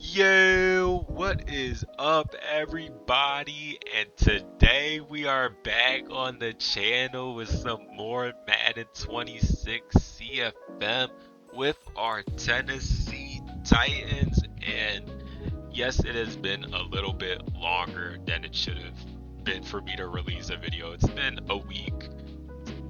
Yo, what is up, everybody? And today we are back on the channel with some more Madden 26 CFM with our Tennessee Titans. And yes, it has been a little bit longer than it should have been for me to release a video. It's been a week,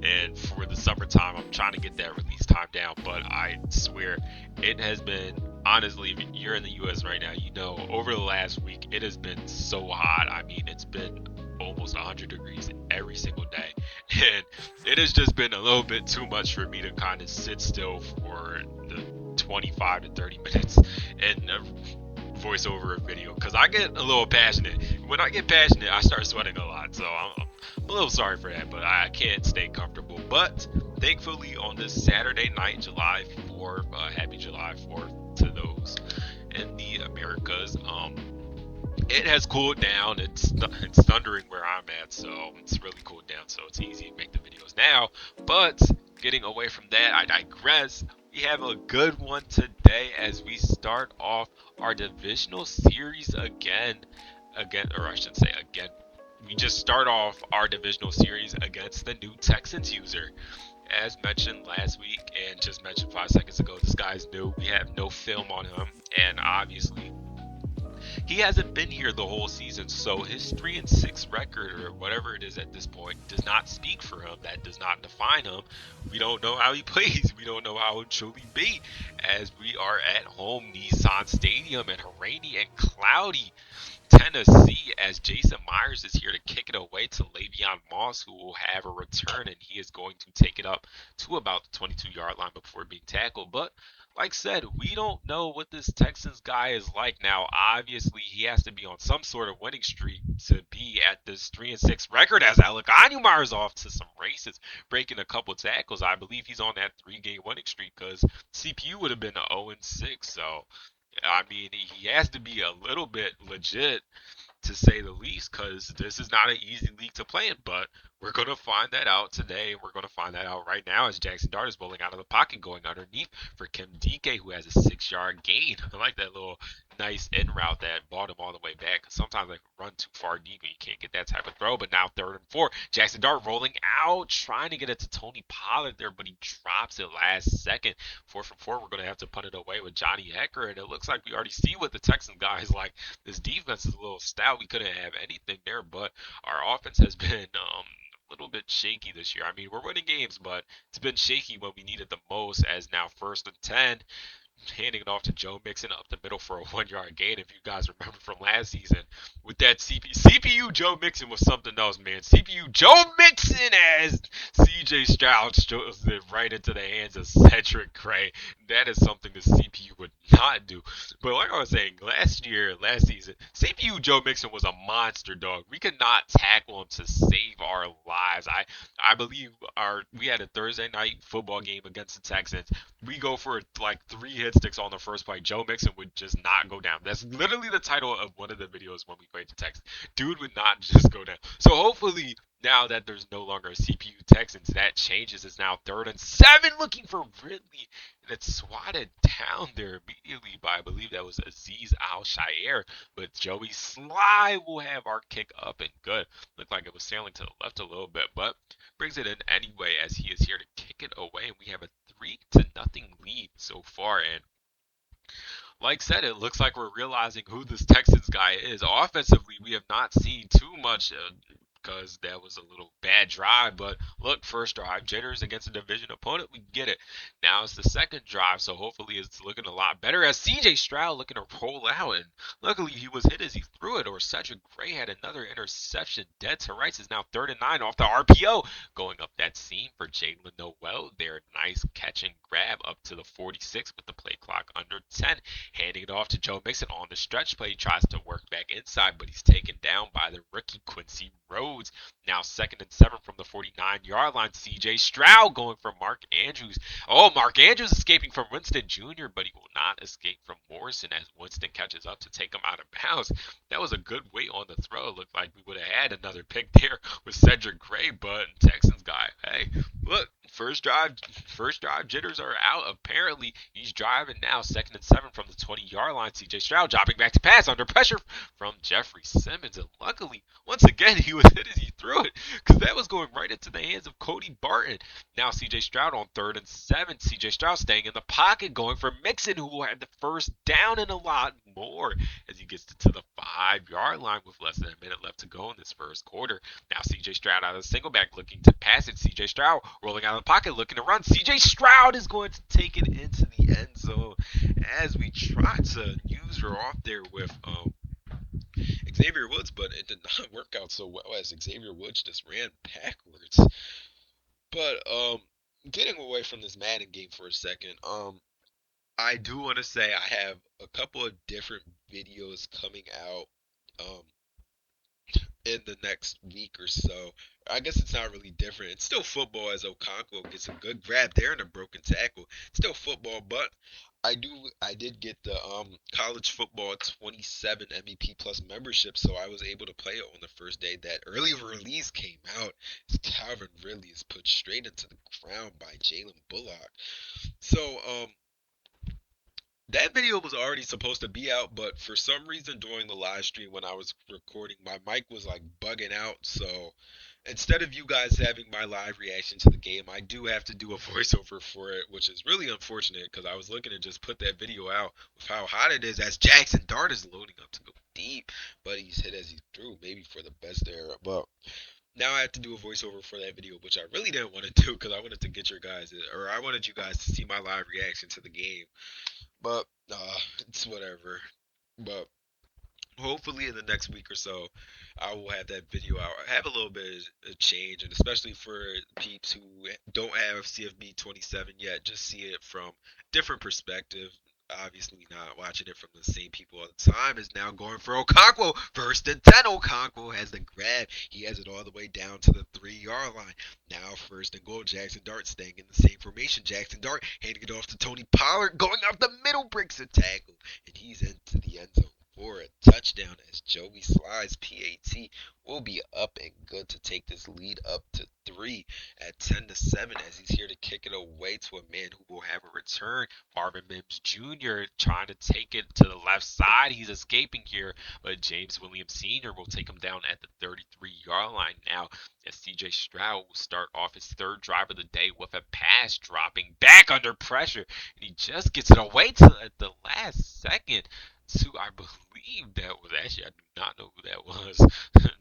and for the summertime, I'm trying to get that release time down. But I swear, it has been, honestly, if you're in the U.S. right now, you know, over the last week, it has been so hot. I mean, it's been almost 100 degrees every single day, and it has just been a little bit too much for me to kind of sit still for the 25 to 30 minutes and voice over a video, because I get a little passionate. When I get passionate, I start sweating a lot. So I'm a little sorry for that, but I can't stay comfortable. But thankfully, on this Saturday night, July 4th, happy July 4th to those in the Americas. It has cooled down. It's thundering where I'm at, so it's really cooled down. So it's easy to make the videos now. But getting away from that, I digress. We have a good one today as we start off our divisional series again, or I should say again. We just start off our divisional series against the new Texans user. As mentioned last week and just mentioned 5 seconds ago, this guy's new. We have no film on him, and obviously he hasn't been here the whole season, so his 3-6 record or whatever it is at this point does not speak for him. That does not define him. We don't know how he plays. We don't know how it will truly be, as we are at home Nissan Stadium in rainy and cloudy Tennessee, as Jason Myers is here to kick it away to Le'Veon Moss, who will have a return, and he is going to take it up to about the 22-yard line before being tackled. But like I said, we don't know what this Texans guy is like now. Obviously, he has to be on some sort of winning streak to be at this 3-6 record. As I look, Myers off to some races, breaking a couple tackles. I believe he's on that 3-game winning streak, because CPU would have been 0-6. So I mean, he has to be a little bit legit, to say the least, because this is not an easy league to play in. But we're going to find that out today. We're going to find that out right now as Jackson Dart is bowling out of the pocket, going underneath for Kim DK, who has a 6-yard gain. I like that little nice in route that brought him all the way back. Sometimes I run too far deep and you can't get that type of throw. But now 3rd and 4. Jackson Dart rolling out, trying to get it to Tony Pollard there, but he drops it last second. 4th and 4, we're going to have to punt it away with Johnny Hecker. And it looks like we already see what the Texan guys like. This defense is a little stout. We couldn't have anything there, but our offense has been a little bit shaky this year. I mean, we're winning games, but it's been shaky when we need it the most, as now 1st and 10, handing it off to Joe Mixon up the middle for a 1-yard gain. If you guys remember from last season, with that CPU Joe Mixon was something else, man. CPU Joe Mixon as CJ Stroud shows it right into the hands of Cedric Gray. That is something the CPU would not do. But like I was saying, last season, CPU Joe Mixon was a monster, dog. We could not tackle him to save our lives. I believe we had a Thursday night football game against the Texans. We go for like 3 hit sticks on the first play. Joe Mixon would just not go down. That's literally the title of one of the videos when we played the Texans. Dude would not just go down. So hopefully, now that there's no longer a CPU Texans, that changes. It's now 3rd and 7, looking for Ridley. And it's swatted down there immediately by, I believe that was Aziz Al-Shair. But Joey Sly will have our kick up and good. Looked like it was sailing to the left a little bit, but brings it in anyway, as he is here to kick it away. And we have a 3-0 lead so far. And like said, it looks like we're realizing who this Texans guy is. Offensively, we have not seen too much, because that was a little bad drive. But look, first drive, jitters against a division opponent, we get it. Now it's the second drive, so hopefully it's looking a lot better, as CJ Stroud looking to roll out. And luckily he was hit as he threw it, or Cedric Gray had another interception. Dead to rights. Is now 3rd and 9 off the RPO. Going up that seam for Jalen Noel there. Nice catch and grab up to the 46 with the play clock under 10. Handing it off to Joe Mixon on the stretch play. He tries to work back inside, but he's taken down by the rookie Quincy Rhodes. Now 2nd and 7 from the 49-yard line. CJ Stroud going for Mark Andrews. Oh, Mark Andrews escaping from Winston Jr., but he will not escape from Morrison, as Winston catches up to take him out of bounds. That was a good weight on the throw. It looked like we would have had another pick there with Cedric Gray, but Texans guy, hey, look, First drive, first drive jitters are out. Apparently, he's driving now, 2nd and 7 from the 20-yard line. C.J. Stroud dropping back to pass under pressure from Jeffrey Simmons, and luckily, once again, he was hit as he threw it because that was going right into the hands of Cody Barton. Now C.J. Stroud on 3rd and 7. C.J. Stroud staying in the pocket, going for Mixon, who will have the first down and a lot more as he gets to the 5-yard line with less than a minute left to go in this first quarter. Now C.J. Stroud out of the single back looking to pass it. C.J. Stroud rolling out of the pocket looking to run. C.J. Stroud is going to take it into the end zone as we try to use her off there with Xavier Woods, but it did not work out so well as Xavier Woods just ran backwards. But getting away from this Madden game for a second, I do want to say I have a couple of different videos coming out um in the next week or so. I guess it's not really different. It's still football as Okonkwo gets a good grab there and a broken tackle. Still football, but I did get the college football 27 MVP plus membership, so I was able to play it on the first day that early release came out. As Calvin Ridley is put straight into the ground by Jalen Bullock. So that video was already supposed to be out, but for some reason during the live stream when I was recording, my mic was like bugging out. So instead of you guys having my live reaction to the game, I do have to do a voiceover for it, which is really unfortunate because I was looking to just put that video out with how hot it is as Jackson Dart is loading up to go deep, but he's hit as he threw, maybe for the best there. But now I have to do a voiceover for that video, which I really didn't want to do because I wanted to get your guys, or I wanted you guys to see my live reaction to the game. But it's whatever. But hopefully in the next week or so, I will have that video out. I have a little bit of change, and especially for peeps who don't have CFB 27 yet, just see it from different perspective. Obviously, not watching it from the same people all the time is now going for Okonkwo. 1st and 10. Okonkwo has the grab. He has it all the way down to the 3-yard line. Now 1st and goal. Jackson Dart staying in the same formation. Jackson Dart handing it off to Tony Pollard, going up the middle, breaks a tackle, and he's into the end zone for a touchdown as Joey Sly's PAT will be up and good to take this lead up to 3 at 10-7 as he's here to kick it away to a man who will have a return. Marvin Mims Jr. trying to take it to the left side. He's escaping here, but James Williams Sr. will take him down at the 33-yard line now as CJ Stroud will start off his third drive of the day with a pass dropping back under pressure, and he just gets it away at the last second to, I believe that was actually, I do not know who that was,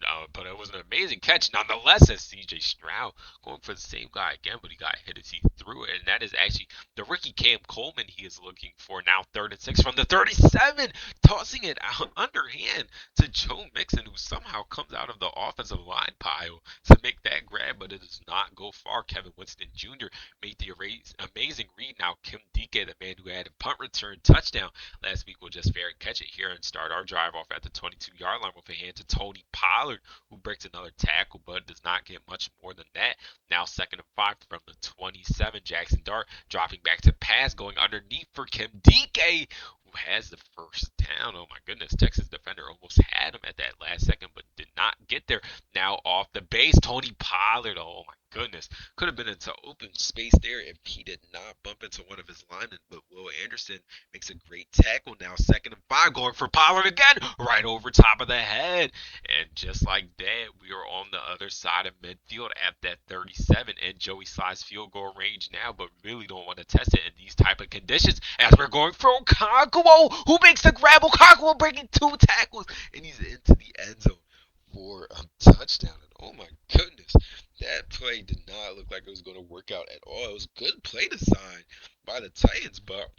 no, but it was an amazing catch nonetheless as CJ Stroud going for the same guy again, but he got hit as he threw it, and that is actually the rookie Cam Coleman he is looking for now. 3rd and 6 from the 37, tossing it out underhand to Joe Mixon, who somehow comes out of the offensive line pile to make that grab, but it does not go far. Kevin Winston Jr. made the amazing read. Now Kim Dike, the man who had a punt return touchdown last week, will just fair catch it here and start our drive off at the 22-yard line with a hand to Tony Pollard, who breaks another tackle but does not get much more than that. Now 2nd and 5 from the 27. Jackson Dart dropping back to pass, going underneath for Kim Dike, who has the first down. Oh my goodness, Texas defender almost had him at that last second but did not get there. Now off the base, Tony Pollard. Oh my goodness, could have been into open space there if he did not bump into one of his linemen, but Will Anderson makes a great tackle. Now 2nd and 5, going for Pollard again, right over top of the head. And just like that, we are on the other side of midfield at that 37 and Joey Sly's field goal range now, but really don't want to test it in these type of conditions as we're going for Okonkwo, who makes the grab. Okonkwo breaking 2 tackles, and he's into the end zone for a touchdown. And oh my goodness, that play did not look like it was going to work out at all. It was good play design by the Titans, but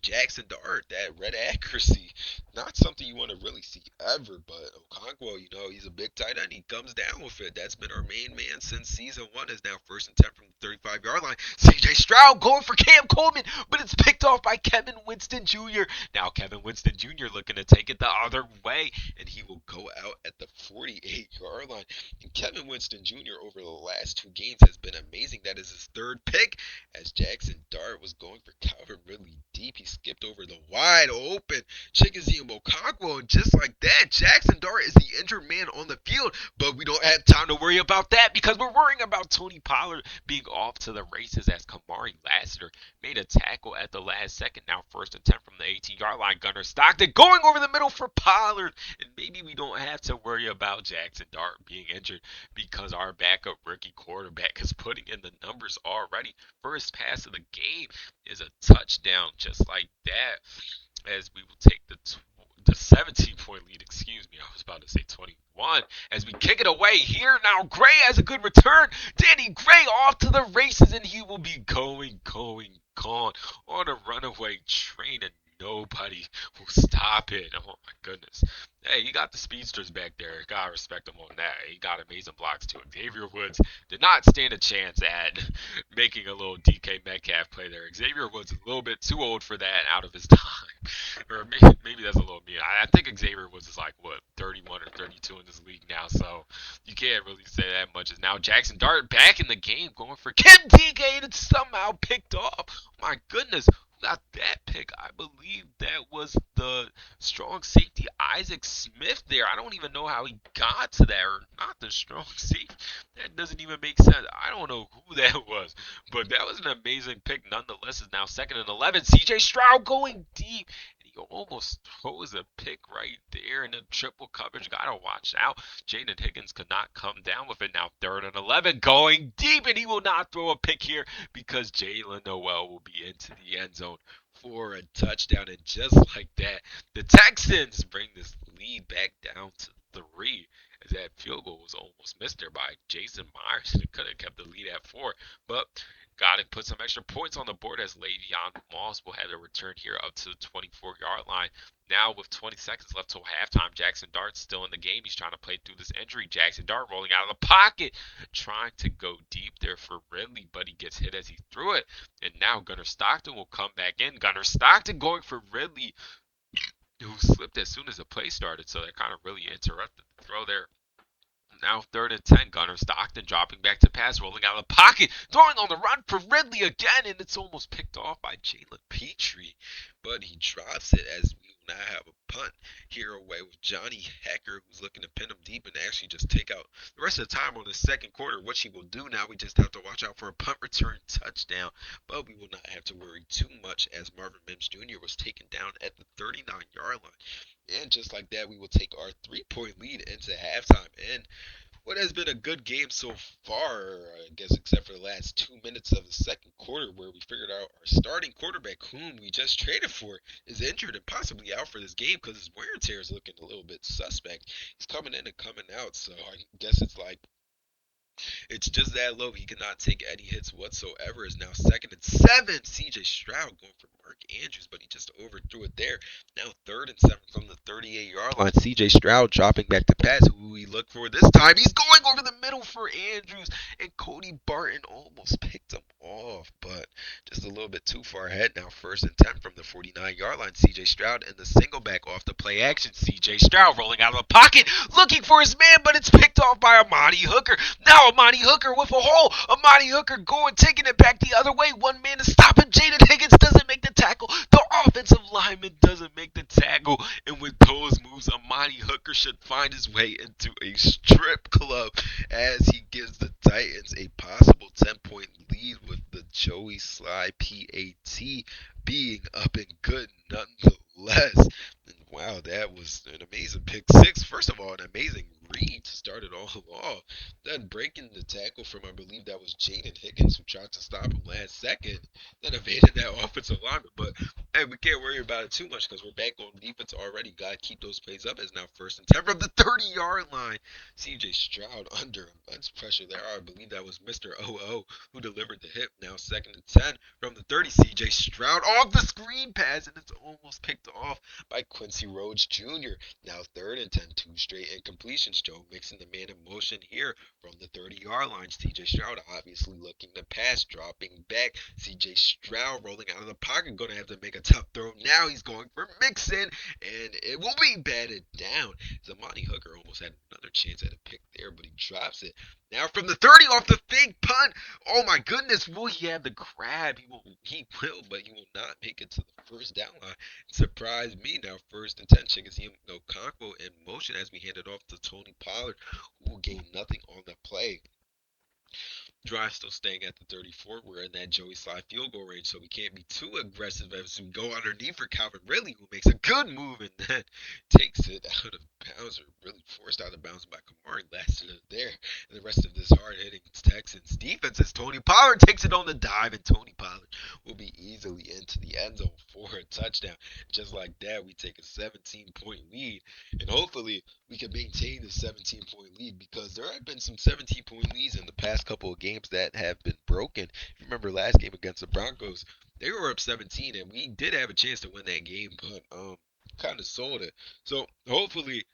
Jackson Dart, that red accuracy, not something you want to really see ever. But Okonkwo, he's a big tight end. He comes down with it. That's been our main man since season 1. Is now 1st and 10 from the 35-yard line. C.J. Stroud going for Cam Coleman, but it's picked off by Kevin Winston Jr. Now Kevin Winston Jr. looking to take it the other way, and he will go out at the 48-yard line. And Kevin Winston Jr. over the last 2 games has been amazing. That is his 3rd pick, as Jackson Dart was going for Calvin Ridley deep. He skipped over the wide open Chickasee William Okonkwo, and just like that, Jackson Dart is the injured man on the field. But we don't have time to worry about that because we're worrying about Tony Pollard being off to the races as Kamari Lassiter made a tackle at the last second. Now 1st and 10 from the 18-yard line. Gunnar Stockton going over the middle for Pollard. And maybe we don't have to worry about Jackson Dart being injured because our backup rookie quarterback is putting in the numbers already. First pass of the game is a touchdown just like that as we will take the 17-point lead, excuse me, I was about to say 21, as we kick it away here. Now Gray has a good return. Danny Gray off to the races, and he will be gone on a runaway train, and nobody will stop it. Oh my goodness. Hey, he got the speedsters back there. Gotta respect him on that. He got amazing blocks too. Xavier Woods did not stand a chance at making a little DK Metcalf play there. Xavier Woods is a little bit too old for that, out of his time. Or maybe that's a little mean. I think Xavier Woods is like, what, 31 or 32 in this league now, so you can't really say that much. As now Jackson Dart back in the game, going for Kim DK, and it's somehow picked off. My goodness, who got that pick? I believe that was the strong safety Isaac Smith there. I don't even know how he got to that, or not the strong safety. That doesn't even make sense. I don't know who that was, but that was an amazing pick nonetheless. Is now 2nd and 11. CJ Stroud going deep. He almost throws a pick right there in the triple coverage. Gotta watch out. Jaden Higgins could not come down with it. Now 3rd and 11, going deep, and he will not throw a pick here because Jalen Noel will be into the end zone for a touchdown. And just like that, the Texans bring this lead back down to 3. As that field goal was almost missed there by Jason Myers. It could have kept the lead at 4, but got to put some extra points on the board as Le'Veon Moss will have a return here up to the 24-yard line. Now with 20 seconds left till halftime, Jackson Dart's still in the game. He's trying to play through this injury. Jackson Dart rolling out of the pocket, trying to go deep there for Ridley, but he gets hit as he threw it. And now Gunnar Stockton will come back in. Gunnar Stockton going for Ridley, who slipped as soon as the play started, so that kind of really interrupted the throw there. Now 3rd and 10, Gunnar Stockton dropping back to pass, rolling out of the pocket, throwing on the run for Ridley again, and it's almost picked off by Jalen Petrie, but he drops it as we will now have a punt here away with Johnny Hecker, who's looking to pin him deep and actually just take out the rest of the time on the second quarter, which he will do now. We just have to watch out for a punt return touchdown, but we will not have to worry too much as Marvin Mims Jr. was taken down at the 39-yard line. And just like that, we will take our 3-point lead into halftime. And what has been a good game so far, I guess, except for the last 2 minutes of the second quarter, where we figured out our starting quarterback, whom we just traded for, is injured and possibly out for this game because his wear and tear is looking a little bit suspect. He's coming in and coming out, so I guess it's just that low. He cannot take any hits whatsoever. Is now 2nd and 7. CJ Stroud going for Mark Andrews, but he just overthrew it there. Now 3rd and 7 from the 38-yard line. CJ Stroud dropping back to pass. Who we look for this time? He's going over the middle for Andrews, and Cody Barton almost picked him off, but just a little bit too far ahead. Now 1st and 10 from the 49-yard line. CJ Stroud and the single back off the play action. CJ Stroud rolling out of the pocket, looking for his man, but it's picked off by Amani Hooker. Now Amani Hooker with a hole. Amani Hooker going, taking it back the other way. One man is stopping. Jaden Higgins doesn't make the tackle. The offensive lineman doesn't make the tackle. And with those moves, Amani Hooker should find his way into a strip club as he gives the Titans a possible 10-point lead with the Joey Sly PAT being up and good nonetheless. And wow, that was an amazing pick six. First of all, an amazing read to start it all off. Then breaking the tackle from, I believe that was Jaden Higgins, who tried to stop him last second. Then evaded that offensive lineman. But hey, we can't worry about it too much because we're back on defense already. Got to keep those plays up. As now 1st and 10 from the 30-yard line. CJ Stroud under immense pressure there. I believe that was Mr. OO who delivered the hit. Now 2nd and 10 from the 30. CJ Stroud off the screen pass, and it's almost picked off by Quincy Rhodes Jr. Now 3rd and 10, 2 straight incompletions. Joe mixing the man in motion here from the 30-yard line. CJ Stroud obviously looking to pass, dropping back. CJ Stroud rolling out of the pocket, going to have to make a tough throw. Now he's going for Mixon, and it will be batted down. Zamani Hooker almost had another chance at a pick there, but he drops it. Now from the 30 off the fake punt. Oh my goodness, will he have the grab? He will, but he will not make it to the first down line. Surprise me now. First and 10. Chicken see him go Conquo in motion as we hand it off to Tony Pollard, who will gain nothing on the play. Drive still staying at the 34. We're in that Joey Slye field goal range, so we can't be too aggressive as we go underneath for Calvin Ridley, who makes a good move and then takes it out of bounds, or really forced out of bounds by Kamari. Lasted it there. And the rest of this hard-hitting Texans defense as Tony Pollard takes it on the dive, and Tony Pollard will be easily into the end zone for a touchdown. Just like that, we take a 17-point lead, and hopefully we can maintain the 17-point lead, because there have been some 17-point leads in the past couple of games that have been broken. If you remember last game against the Broncos, they were up 17, and we did have a chance to win that game, but kind of sold it. So hopefully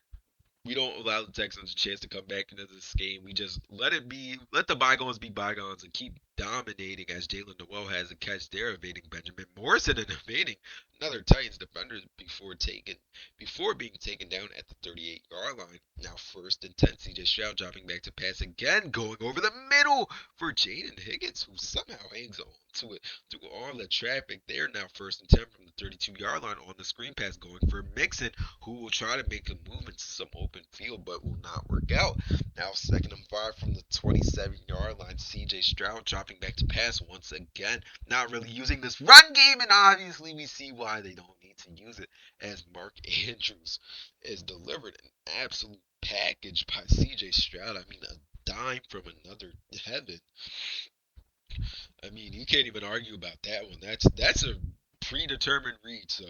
we don't allow the Texans a chance to come back into this game. We just let the bygones be bygones, and keep dominating as Jalen Noel has a catch there, evading Benjamin Morrison and evading another Titans defender before being taken down at the 38-yard line. Now first and 10, CJ Stroud dropping back to pass again, going over the middle for Jaden Higgins, who somehow hangs on to it through all the traffic there. Now first and 10 from the 32-yard line on the screen pass, going for Mixon, who will try to make a move into some open field but will not work out. Now second and 5 from the 27-yard line. CJ Stroud dropping back to pass once again, not really using this run game, and obviously we see why they don't need to use it, as Mark Andrews is delivered an absolute package by CJ Stroud. I mean, a dime from another heaven. I mean, you can't even argue about that one. That's a predetermined read. So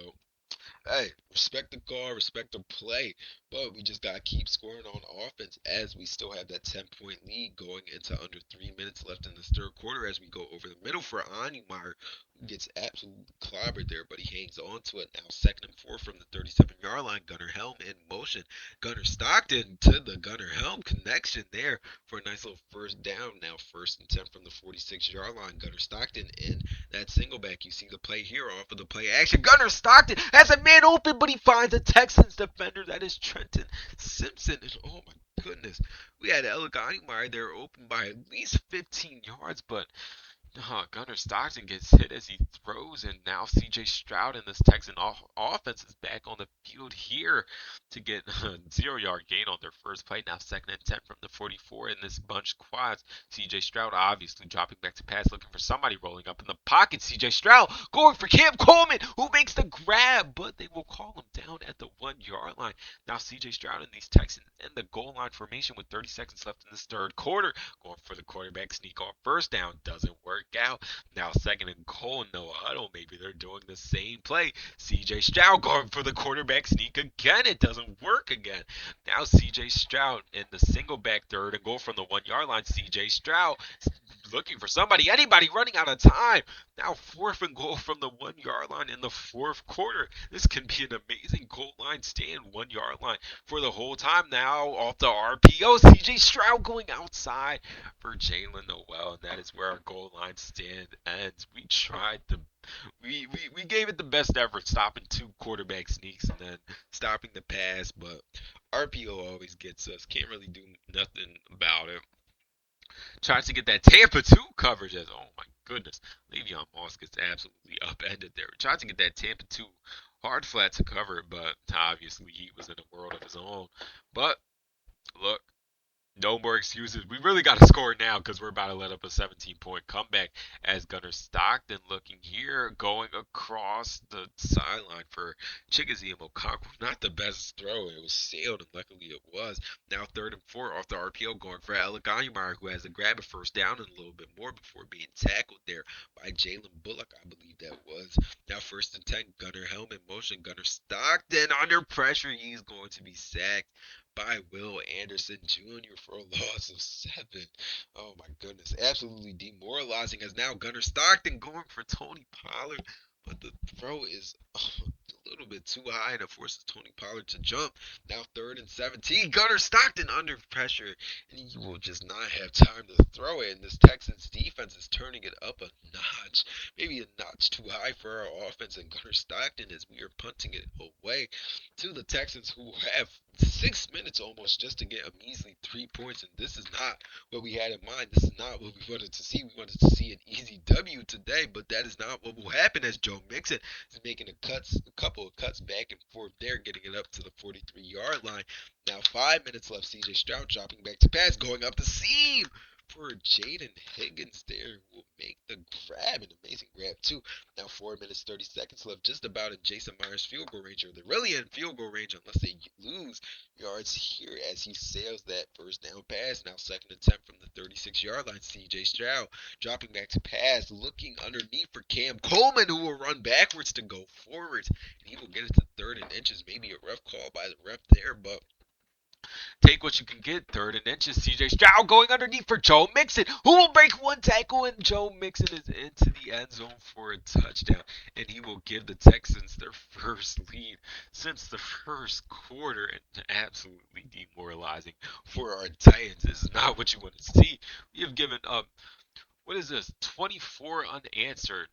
hey, respect the call, respect the play, but we just gotta keep scoring on offense, as we still have that 10-point lead going into under 3 minutes left in this third quarter, as we go over the middle for Anumar, who gets absolutely clobbered there, but he hangs on to it. Now second and 4 from the 37-yard line. Gunnar Helm in motion. Gunnar Stockton to the Gunnar Helm connection there for a nice little first down. Now first and 10 from the 46-yard line. Gunnar Stockton in that single back. You see the play here off of the play action. Gunnar Stockton has a man open, but he finds a Texans defender. That is Trenton Simpson. And oh my goodness, we had Alec Anumar there open by at least 15 yards, but Gunnar Stockton gets hit as he throws, and now C.J. Stroud and this Texan offense is back on the field here to get a 0-yard gain on their first play. Now second and 10 from the 44 in this bunch quads. C.J. Stroud obviously dropping back to pass, looking for somebody rolling up in the pocket. C.J. Stroud going for Cam Coleman, who makes the grab, but they will call him down at the 1-yard line. Now C.J. Stroud and these Texans in the goal line formation with 30 seconds left in this third quarter, going for the quarterback sneak off first down. Doesn't work out. Now second and goal, no huddle. Maybe they're doing the same play. CJ Stroud going for the quarterback sneak again. It doesn't work again. Now CJ Stroud in the single back third and goal from the 1-yard line. CJ Stroud looking for somebody, anybody, running out of time. Now fourth and goal from the 1-yard line in the fourth quarter. This can be an amazing goal line stand, 1-yard line for the whole time. Now off the RPO, CJ Stroud going outside for Jalen Noel, and that is where our goal line stand ends. We gave it the best effort, stopping two quarterback sneaks and then stopping the pass, but RPO always gets us. Can't really do nothing about it. Tries to get that Tampa 2 coverage as, oh my goodness, Le'Veon Moss gets absolutely upended there. Tries to get that Tampa 2 hard flat to cover, but obviously he was in a world of his own. But look, no more excuses. We really got to score now, because we're about to let up a 17-point comeback, as Gunnar Stockton looking here, going across the sideline for Chickasee Okonkwo. Not the best throw. It was sailed, and luckily it was. Now third and 4 off the RPO, going for Alec Anumar, who has to grab a first down and a little bit more before being tackled there by Jalen Bullock, I believe that was. Now first and 10, Gunnar Helm in motion. Gunnar Stockton under pressure. He's going to be sacked by Will Anderson Jr. for a loss of 7. Oh my goodness. Absolutely demoralizing, as now Gunnar Stockton going for Tony Pollard. But the throw is a little bit too high, and it forces Tony Pollard to jump. Now 3rd and 17. Gunnar Stockton under pressure, and he will just not have time to throw it. And this Texans defense is turning it up a notch, maybe a notch too high for our offense. And Gunnar Stockton, as we are punting it away to the Texans, who have 6 minutes almost just to get a measly 3 points. And this is not what we had in mind. This is not what we wanted to see. We wanted to see an easy W today, but that is not what will happen, as Joe Mixon is making a couple of cuts back and forth there, getting it up to the 43-yard line. Now 5 minutes left. C.J. Stroud dropping back to pass, going up the seam for Jaden Higgins there, will make the grab, an amazing grab too. Now 4 minutes 30 seconds left, just about in Jason Myers' field goal range, or they're really in field goal range unless they lose yards here as he sails that first down pass. Now 2nd and 10 from the 36-yard line. C.J. Stroud dropping back to pass, looking underneath for Cam Coleman, who will run backwards to go forwards, and he will get it to 3rd and inches. Maybe a rough call by the ref there, but Take what you can get. 3rd and inches. C.J. Stroud going underneath for Joe Mixon, who will break one tackle, and Joe Mixon is into the end zone for a touchdown. And he will give the Texans their first lead since the first quarter, and absolutely demoralizing for our Titans. This is not what you want to see. We have given up, what is this, 24 unanswered,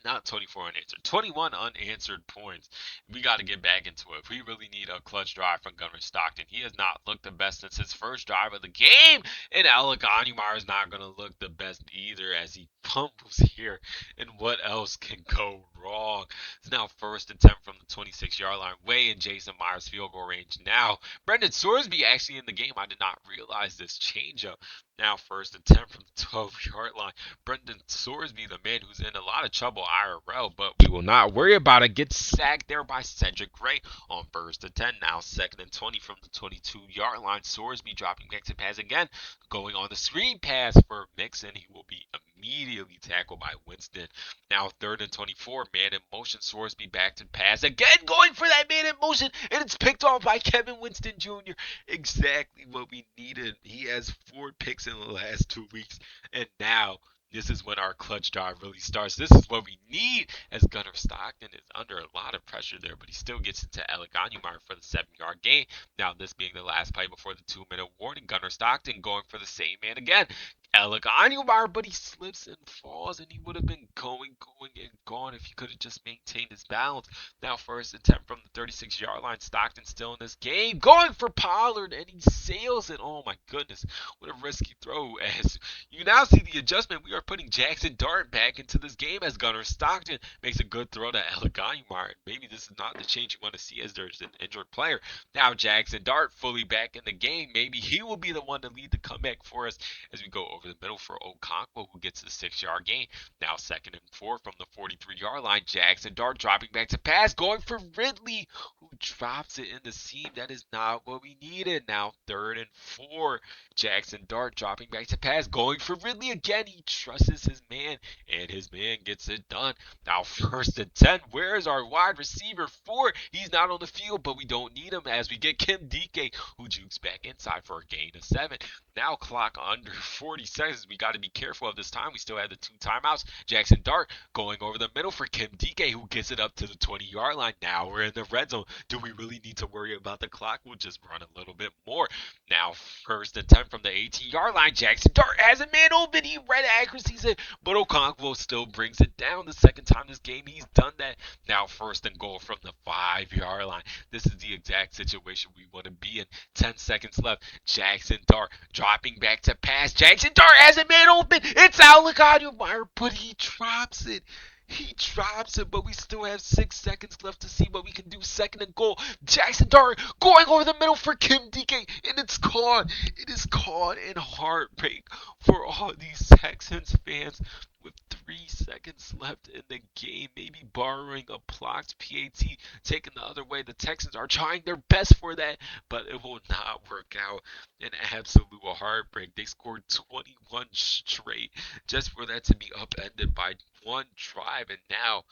not 24 unanswered, 21 unanswered points. We got to get back into it. We really need a clutch drive from Gunnar Stockton. He has not looked the best since his first drive of the game, and Alec Onumar is not going to look the best either as he fumbles here. And what else can go wrong? It's now 1st and 10 from the 26-yard line, way in Jason Myers' field goal range. Now, Brendan Sorsby actually in the game. I did not realize this changeup. Now 1st and 10 from the 12-yard line. Brendan Sorsby, the man who's in a lot of trouble IRL, but we will not worry about it. Gets sacked there by Cedric Gray on 1st and 10. Now 2nd and 20 from the 22-yard line. Sorsby dropping back to pass again, going on the screen pass for Mixon. He will be immediately tackled by Winston. Now 3rd and 24, man in motion. Sorsby back to pass again, going for that man in motion, and it's picked off by Kevin Winston Jr. Exactly what we needed. He has 4 picks in the last 2 weeks, and now this is when our clutch drive really starts. This is what we need, as Gunnar Stockton is under a lot of pressure there, but he still gets into Alec Onumar for the 7-yard gain. Now this being the last play before the 2-minute warning. Gunnar Stockton going for the same man again. Alec Onumar, but he slips and falls, and he would have been going, and gone if he could have just maintained his balance. Now 1st and 10 from the 36-yard line. Stockton still in this game, going for Pollard, and he sails it. Oh my goodness, what a risky throw. As you now see the adjustment, we are putting Jackson Dart back into this game as Gunnar Stockton makes a good throw to Alec Onumar. Maybe this is not the change you want to see as there's an injured player. Now Jackson Dart fully back in the game. Maybe he will be the one to lead the comeback for us as we go over the middle for Okonkwo, who gets the 6-yard gain. Now 2nd and 4 from the 43-yard line. Jackson Dart dropping back to pass, going for Ridley, who drops it in the seam. That is not what we needed. Now 3rd and 4. Jackson Dart dropping back to pass, going for Ridley again. He trusts his man, and his man gets it done. Now 1st and 10. Where is our wide receiver 4? He's not on the field, but we don't need him as we get Kim Dike, who jukes back inside for a gain of 7. Now clock under 40 seconds. We got to be careful of this time. We still have the 2 timeouts. Jackson Dart going over the middle for Kim Dike, who gets it up to the 20-yard line. Now we're in the red zone. Do we really need to worry about the clock? We'll just run a little bit more. Now 1st and 10 from the 18-yard line. Jackson Dart has a man open. He read accuracies it, but Okonkwo still brings it down. The second time this game he's done that. Now 1st and goal from the 5-yard line. This is the exact situation we want to be in. 10 seconds left. Jackson Dart dropping back to pass. Jackson Dart has a man open. It's Alec Onumar, but he drops it. He drops it, but we still have 6 seconds left to see what we can do. 2nd and goal. Jackson Dart going over the middle for Kim Dike, and it's caught. It is caught in heartbreak for all these Texans fans with 3 seconds left in the game, maybe borrowing a blocked PAT, taken the other way. The Texans are trying their best for that, but it will not work out. An absolute heartbreak. They scored 21 straight just for that to be upended by one drive, and now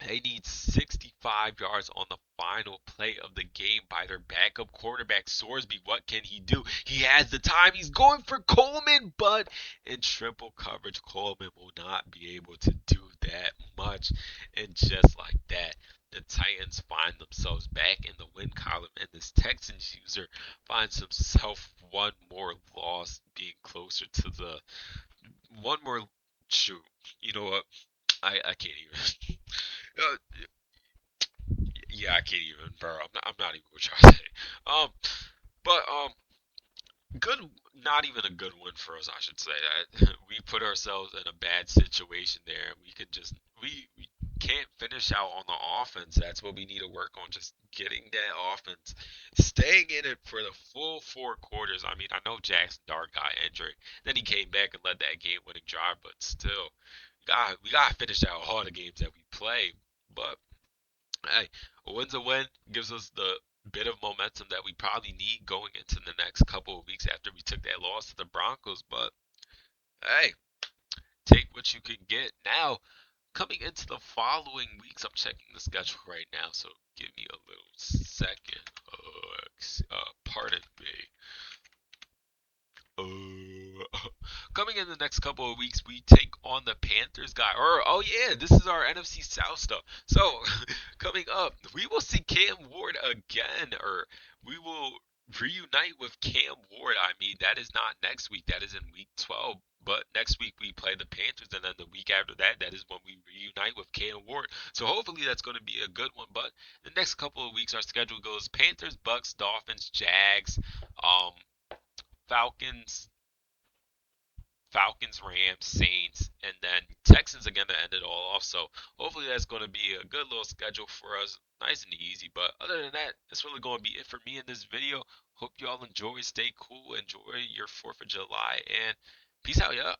They need 65 yards on the final play of the game by their backup quarterback, Sorsby. What can he do? He has the time. He's going for Coleman, but in triple coverage, Coleman will not be able to do that much. And just like that, the Titans find themselves back in the win column, and this Texans user finds himself one more loss, being closer to the one more shoot. You know what? I can't even. Uh, yeah, I can't even, bro. I'm not even gonna try to say. Um, but good, not even a good one for us, I should say. That we put ourselves in a bad situation there. We could just we can't finish out on the offense. That's what we need to work on. Just getting that offense, staying in it for the full 4 quarters. I mean, I know Jackson Dart got injured, then he came back and led that game-winning drive, but still, we gotta finish out all the games that we play. But hey, a win's a win. Gives us the bit of momentum that we probably need going into the next couple of weeks after we took that loss to the Broncos. But hey, take what you can get. Now, coming into the following weeks, I'm checking the schedule right now, so give me a little second. Pardon me. Coming in the next couple of weeks, we take on the Panthers guy. Or oh yeah, this is our NFC South stuff. So coming up, we will see Cam Ward again, or we will reunite with Cam Ward. I mean, that is not next week. That is in week 12. But next week we play the Panthers, and then the week after that, that is when we reunite with Cam Ward. So hopefully that's going to be a good one. But the next couple of weeks, our schedule goes Panthers, Bucks, Dolphins, Jags, um, Falcons, Falcons, Rams, Saints, and then Texans are going to end it all off. So hopefully that's going to be a good little schedule for us. Nice and easy. But other than that, that's really going to be it for me in this video. Hope you all enjoy. Stay cool. Enjoy your 4th of July. And peace out, y'all.